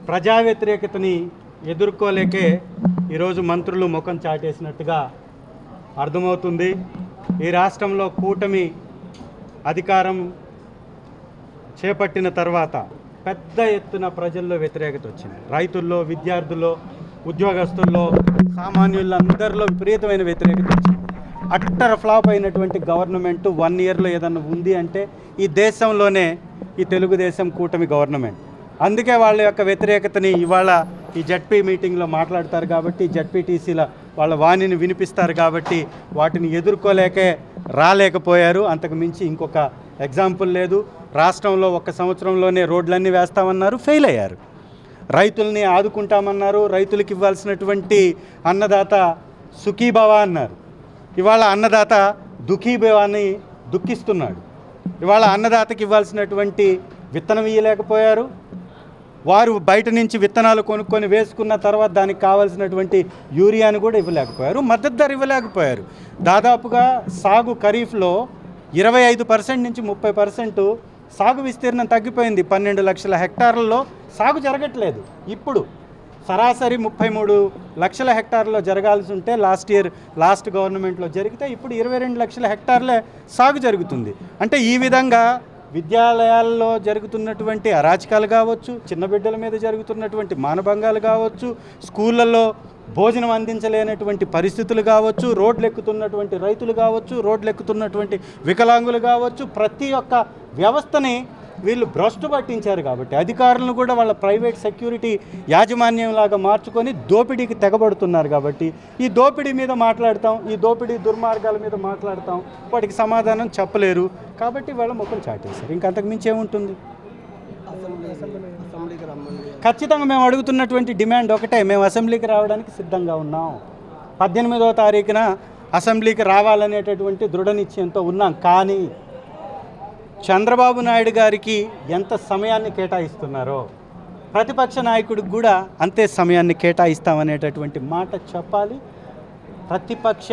ప్రజా వ్యతిరేకతని ఎదుర్కోలేకే ఈరోజు మంత్రులు ముఖం చాటేసినట్టుగా అర్థమవుతుంది. ఈ రాష్ట్రంలో కూటమి అధికారం చేపట్టిన తర్వాత పెద్ద ఎత్తున ప్రజల్లో వ్యతిరేకత వచ్చింది. రైతుల్లో, విద్యార్థుల్లో, ఉద్యోగస్తుల్లో, సామాన్యులందరిలో విపరీతమైన వ్యతిరేకత వచ్చింది. అట్టర్ ఫ్లాప్ అయినటువంటి గవర్నమెంట్ 1 ఇయర్లో ఏదన్నా ఉంది అంటే ఈ దేశంలోనే ఈ తెలుగుదేశం కూటమి గవర్నమెంట్. అందుకే వాళ్ళ యొక్క వ్యతిరేకతని ఇవాళ ఈ జడ్పీ మీటింగ్లో మాట్లాడతారు కాబట్టి, జడ్పీటీసీల వాళ్ళ వాణిని వినిపిస్తారు కాబట్టి వాటిని ఎదుర్కోలేకే రాలేకపోయారు. అంతకు మించి ఇంకొక ఎగ్జాంపుల్ లేదు. రాష్ట్రంలో 1 సంవత్సరంలోనే రోడ్లన్నీ వేస్తామన్నారు, ఫెయిల్ అయ్యారు. రైతుల్ని ఆదుకుంటామన్నారు, రైతులకు ఇవ్వాల్సినటువంటి అన్నదాత సుఖీభవ అన్నారు. ఇవాళ అన్నదాత దుఃఖీభవాన్ని దుఃఖిస్తున్నాడు. ఇవాళ అన్నదాతకి ఇవ్వాల్సినటువంటి విత్తనం ఇవ్వలేకపోయారు. వారు బయట నుంచి విత్తనాలు కొనుక్కొని వేసుకున్న తర్వాత దానికి కావాల్సినటువంటి యూరియాను కూడా ఇవ్వలేకపోయారు, మద్దతు ధర ఇవ్వలేకపోయారు. దాదాపుగా సాగు ఖరీఫ్లో 25% నుంచి 30% సాగు విస్తీర్ణం తగ్గిపోయింది. 12 లక్షల హెక్టార్లలో సాగు జరగట్లేదు. ఇప్పుడు సరాసరి 33 లక్షల హెక్టార్లో జరగాల్సి ఉంటే లాస్ట్ గవర్నమెంట్లో జరిగితే ఇప్పుడు 22 లక్షల హెక్టార్లే సాగు జరుగుతుంది. అంటే ఈ విధంగా విద్యాలయాల్లో జరుగుతున్నటువంటి అరాచకాలు కావచ్చు, చిన్న బిడ్డల మీద జరుగుతున్నటువంటి మానభంగాలు కావచ్చు, స్కూళ్ళల్లో భోజనం అందించలేనటువంటి పరిస్థితులు కావచ్చు, రోడ్లు ఎక్కుతున్నటువంటి రైతులు కావచ్చు, రోడ్లు ఎక్కుతున్నటువంటి వికలాంగులు కావచ్చు, ప్రతి ఒక్క వ్యవస్థని వీళ్ళు భ్రష్టు పట్టించారు. కాబట్టి అధికారులను కూడా వాళ్ళ ప్రైవేట్ సెక్యూరిటీ యాజమాన్యంలాగా మార్చుకొని దోపిడీకి తెగబడుతున్నారు. కాబట్టి ఈ దోపిడీ మీద మాట్లాడతాం, ఈ దోపిడీ దుర్మార్గాల మీద మాట్లాడతాం, వాటికి సమాధానం చెప్పలేరు. కాబట్టి వాళ్ళ ముఖం చాటేశారు. ఇంకంతకు మించి ఏముంటుంది? ఖచ్చితంగా మేము అడుగుతున్నటువంటి డిమాండ్ ఒకటే, మేము అసెంబ్లీకి రావడానికి సిద్ధంగా ఉన్నాం. 18వ తారీఖున అసెంబ్లీకి రావాలనేటటువంటి దృఢ నిశ్చయంతో ఉన్నాం. కానీ చంద్రబాబు నాయుడు గారికి ఎంత సమయాన్ని కేటాయిస్తున్నారో ప్రతిపక్ష నాయకుడికి కూడా అంతే సమయాన్ని కేటాయిస్తామనేటటువంటి మాట చెప్పాలి. ప్రతిపక్ష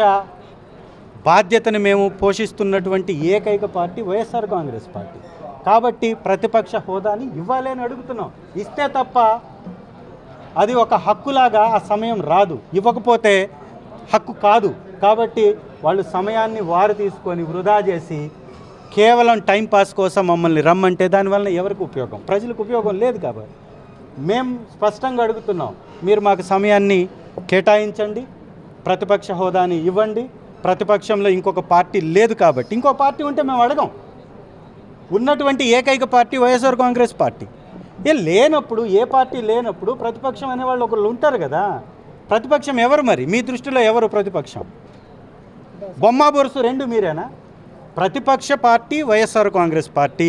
బాధ్యతను మేము పోషిస్తున్నటువంటి ఏకైక పార్టీ వైఎస్ఆర్ కాంగ్రెస్ పార్టీ. కాబట్టి ప్రతిపక్ష హోదాని ఇవ్వాలి అని అడుగుతున్నాం. ఇస్తే తప్ప అది ఒక హక్కులాగా ఆ సమయం రాదు, ఇవ్వకపోతే హక్కు కాదు. కాబట్టి వాళ్ళు సమయాన్ని వారు తీసుకొని వృధా చేసి కేవలం టైంపాస్ కోసం మమ్మల్ని రమ్మంటే దానివల్ల ఎవరికి ఉపయోగం? ప్రజలకు ఉపయోగం లేదు. కాబట్టి మేము స్పష్టంగా అడుగుతున్నాం, మీరు మాకు సమయాన్ని కేటాయించండి, ప్రతిపక్ష హోదాని ఇవ్వండి. ప్రతిపక్షంలో ఇంకొక పార్టీ లేదు కాబట్టి, ఇంకో పార్టీ ఉంటే మేము అడగం. ఉన్నటువంటి ఏకైక పార్టీ వైఎస్ఆర్ కాంగ్రెస్ పార్టీ. లేనప్పుడు, ఏ పార్టీ లేనప్పుడు ప్రతిపక్షం అనేవాళ్ళు ఒకళ్ళు ఉంటారు కదా. ప్రతిపక్షం ఎవరు మరి? మీ దృష్టిలో ఎవరు ప్రతిపక్షం? బొమ్మ బొరుసు రెండు మీరేనా? ప్రతిపక్ష పార్టీ వైఎస్ఆర్ కాంగ్రెస్ పార్టీ,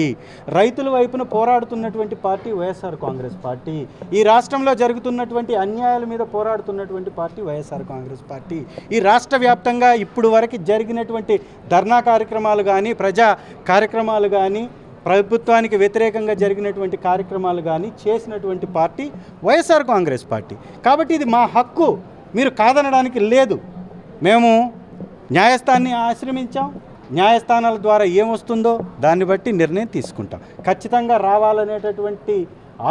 రైతుల వైపున పోరాడుతున్నటువంటి పార్టీ వైఎస్ఆర్ కాంగ్రెస్ పార్టీ, ఈ రాష్ట్రంలో జరుగుతున్నటువంటి అన్యాయాల మీద పోరాడుతున్నటువంటి పార్టీ వైఎస్ఆర్ కాంగ్రెస్ పార్టీ. ఈ రాష్ట్ర వ్యాప్తంగా ఇప్పుడు వరకు జరిగినటువంటి ధర్నా కార్యక్రమాలు కానీ, ప్రజా కార్యక్రమాలు కానీ, ప్రభుత్వానికి వ్యతిరేకంగా జరిగినటువంటి కార్యక్రమాలు కానీ చేసినటువంటి పార్టీ వైఎస్ఆర్ కాంగ్రెస్ పార్టీ. కాబట్టి ఇది మా హక్కు, మీరు కాదనడానికి లేదు. మేము న్యాయస్థానాన్ని ఆశ్రమించాం. న్యాయస్థానాల ద్వారా ఏమొస్తుందో దాన్ని బట్టి నిర్ణయం తీసుకుంటాం. ఖచ్చితంగా రావాలనేటటువంటి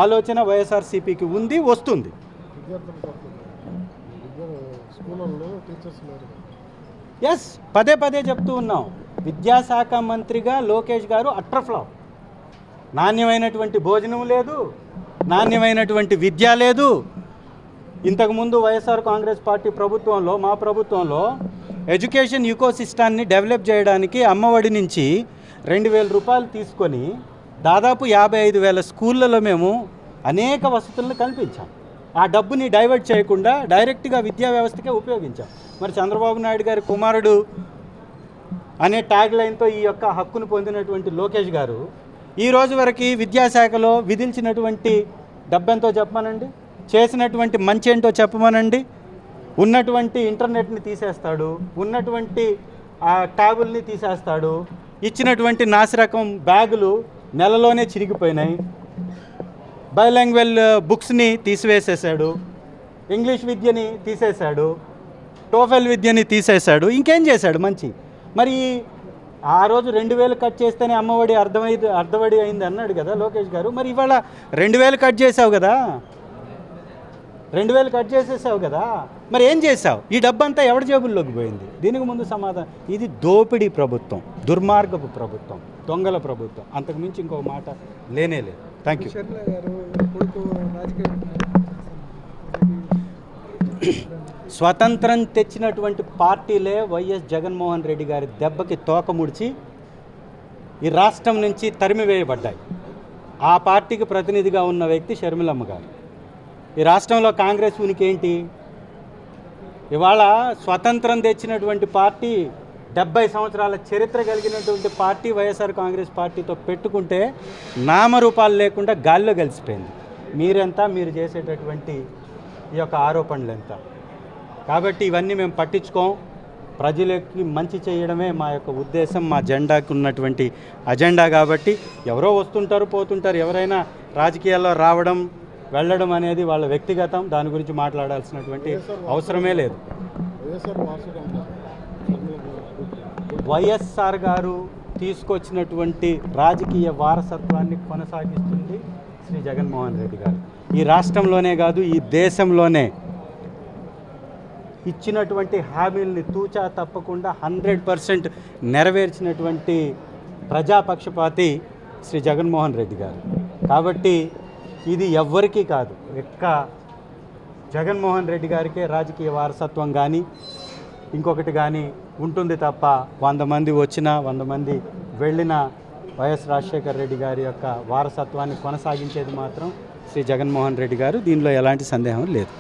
ఆలోచన వైఎస్ఆర్సీపీకి ఉంది, వస్తుంది. ఎస్, పదే పదే చెప్తూ ఉన్నాం. విద్యాశాఖ మంత్రిగా లోకేష్ గారు అట్టర్ ఫ్లాప్. నాణ్యమైనటువంటి భోజనం లేదు, నాణ్యమైనటువంటి విద్య లేదు. ఇంతకుముందు వైఎస్ఆర్ కాంగ్రెస్ పార్టీ ప్రభుత్వంలో, మా ప్రభుత్వంలో ఎడ్యుకేషన్ ఈకోసిస్టాన్ని డెవలప్ చేయడానికి అమ్మఒడి నుంచి 2,000 రూపాయలు తీసుకొని దాదాపు 55,000 స్కూళ్ళలో మేము అనేక వసతులను కల్పించాం. ఆ డబ్బుని డైవర్ట్ చేయకుండా డైరెక్ట్గా విద్యా వ్యవస్థకే ఉపయోగించాం. మరి చంద్రబాబు నాయుడు గారి కుమారుడు అనే ట్యాగ్ లైన్తో ఈ యొక్క హక్కును పొందినటువంటి లోకేష్ గారు ఈ రోజు వరకు విద్యాశాఖలో విధించినటువంటి డబ్బెంతో చెప్పమనండి, చేసినటువంటి మంచి ఏంటో చెప్పమనండి. ఉన్నటువంటి ఇంటర్నెట్ని తీసేస్తాడు, ఉన్నటువంటి ఆ ట్యాబుల్ని తీసేస్తాడు, ఇచ్చినటువంటి నాసిరకం బ్యాగులు నెలలోనే చిరిగిపోయినాయి, బైలాంగ్వేజ్ బుక్స్ని తీసివేసేసాడు, ఇంగ్లీష్ విద్యని తీసేశాడు, టోఫెల్ విద్యని తీసేశాడు. ఇంకేం చేశాడు మంచి? మరి ఆ రోజు 2,000 కట్ చేస్తేనే అమ్మఒడి అర్ధవడి అయింది అన్నాడు కదా లోకేష్ గారు. మరి ఇవాళ 2,000 కట్ చేసావు కదా, 2000 కట్ చేసేసావు కదా, మరి ఏం చేసావు? ఈ డబ్బంతా ఎవరి జేబుల్లోకి పోయింది? దీనికి ముందు సమాధానం. ఇది దోపిడీ ప్రభుత్వం, దుర్మార్గపు ప్రభుత్వం, దొంగల ప్రభుత్వం, అంతకుమించి ఇంకో మాట లేనే లేదు. Thank you. స్వతంత్రం తెచ్చినటువంటి పార్టీలే వైఎస్ జగన్మోహన్ రెడ్డి గారి దెబ్బకి తోక ముడిచి ఈ రాష్ట్రం నుంచి తరిమివేయబడ్డాయి. ఆ పార్టీకి ప్రతినిధిగా ఉన్న వ్యక్తి షర్మిలమ్మ గారు. ఈ రాష్ట్రంలో కాంగ్రెస్ ఉనికి ఏంటి? ఇవాళ స్వతంత్రం తెచ్చినటువంటి పార్టీ, 70 సంవత్సరాల చరిత్ర కలిగినటువంటి పార్టీ వైఎస్ఆర్ కాంగ్రెస్ పార్టీతో పెట్టుకుంటే నామరూపాలు లేకుండా గాల్లో కలిసిపోయింది. మీరెంత, మీరు చేసేటటువంటి ఈ యొక్క ఆరోపణలు ఎంత? కాబట్టి ఇవన్నీ మేము పట్టించుకోం. ప్రజలకి మంచి చేయడమే మా యొక్క ఉద్దేశం, మా జెండాకి ఉన్నటువంటి అజెండా. కాబట్టి ఎవరో వస్తుంటారు, పోతుంటారు. ఎవరైనా రాజకీయాల్లో రావడం వెళ్ళడం అనేది వాళ్ళ వ్యక్తిగతం, దాని గురించి మాట్లాడాల్సినటువంటి అవసరమే లేదు. వైఎస్ఆర్ గారు తీసుకొచ్చినటువంటి రాజకీయ వారసత్వాన్ని కొనసాగిస్తుంది శ్రీ జగన్మోహన్ రెడ్డి గారు. ఈ రాష్ట్రంలోనే కాదు, ఈ దేశంలోనే ఇచ్చినటువంటి హామీల్ని తూచా తప్పకుండా 100% నెరవేర్చినటువంటి ప్రజాపక్షపాతి శ్రీ జగన్మోహన్ రెడ్డి గారు. కాబట్టి ఇది ఎవ్వరికీ కాదు, జగన్మోహన్ రెడ్డి గారికే రాజకీయ వారసత్వం కానీ ఇంకొకటి కానీ ఉంటుంది తప్ప 100 మంది వచ్చినా 100 మంది వెళ్ళినా వైఎస్ రాజశేఖర రెడ్డి గారి యొక్క వారసత్వాన్ని కొనసాగించేది మాత్రం శ్రీ జగన్మోహన్ రెడ్డి గారు. దీనిలో ఎలాంటి సందేహం లేదు.